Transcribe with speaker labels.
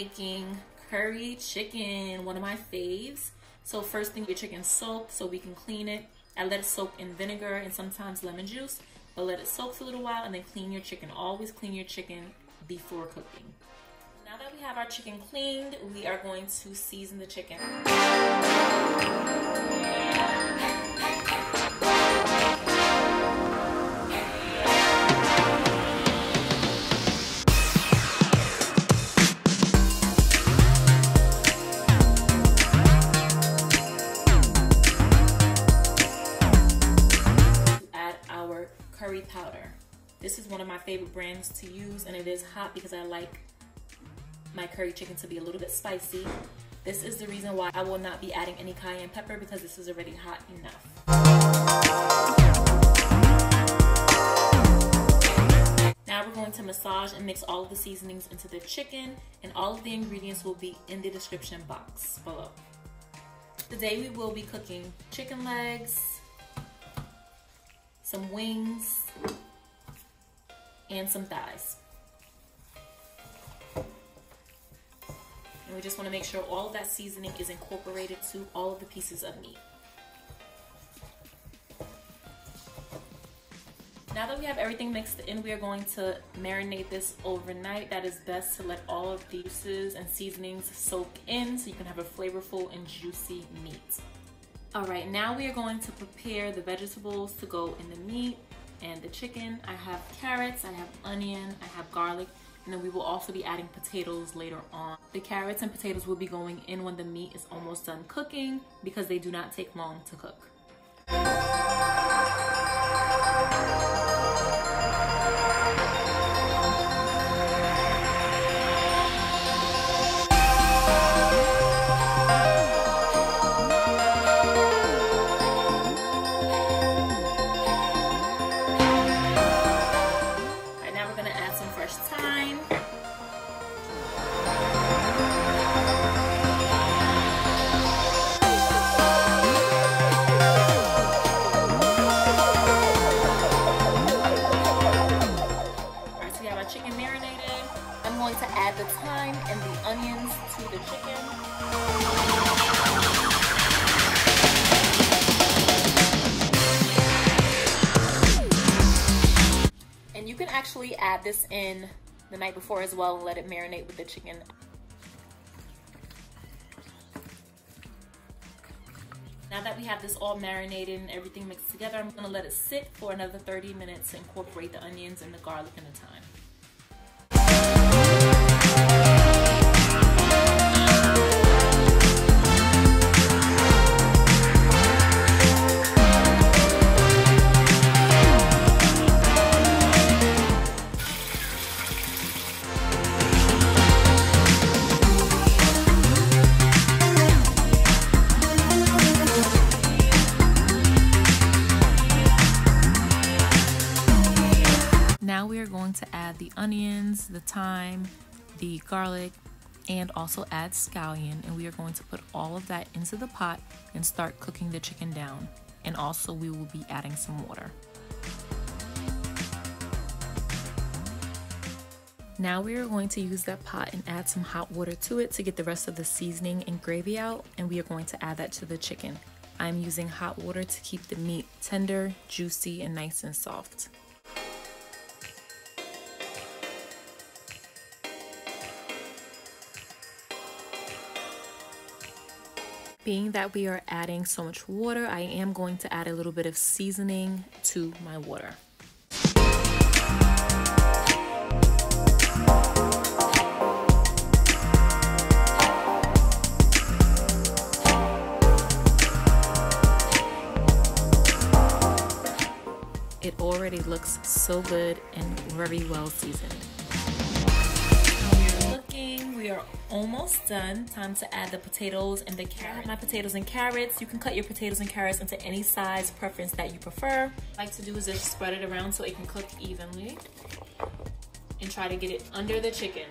Speaker 1: making curry chicken, one of my faves. So first thing, your chicken soaked so we can clean it. I let it soak in vinegar and sometimes lemon juice, but let it soak for a little while and then clean your chicken. Always clean your chicken before cooking. Now that we have our chicken cleaned, we are going to season the chicken. Curry powder. This is one of my favorite brands to use, and it is hot because I like my curry chicken to be a little bit spicy. This is the reason why I will not be adding any cayenne pepper, because this is already hot enough. Now we're going to massage and mix all of the seasonings into the chicken, and all of the ingredients will be in the description box below. Today we will be cooking chicken legs, some wings, and some thighs. And we just want to make sure all of that seasoning is incorporated to all of the pieces of meat. Now that we have everything mixed in, we are going to marinate this overnight. That is best to let all of the juices and seasonings soak in so you can have a flavorful and juicy meat. All right, now we are going to prepare the vegetables to go in the meat and the chicken. I have carrots, I have onion, I have garlic, and then we will also be adding potatoes later on. The carrots and potatoes will be going in when the meat is almost done cooking because they do not take long to cook. To add the thyme and the onions to the chicken. And you can actually add this in the night before as well and let it marinate with the chicken. Now that we have this all marinated and everything mixed together, I'm going to let it sit for another 30 minutes to incorporate the onions and the garlic and the thyme. Now we are going to add the onions, the thyme, the garlic, and also add scallion, and we are going to put all of that into the pot and start cooking the chicken down. And also we will be adding some water. Now we are going to use that pot and add some hot water to it to get the rest of the seasoning and gravy out, and we are going to add that to the chicken. I'm using hot water to keep the meat tender, juicy, and nice and soft. Being that we are adding so much water, I am going to add a little bit of seasoning to my water. It already looks so good and very well seasoned. We are almost done. Time to add the potatoes and the carrots. My potatoes and carrots. You can cut your potatoes and carrots into any size preference that you prefer. What I like to do is just spread it around so it can cook evenly and try to get it under the chicken.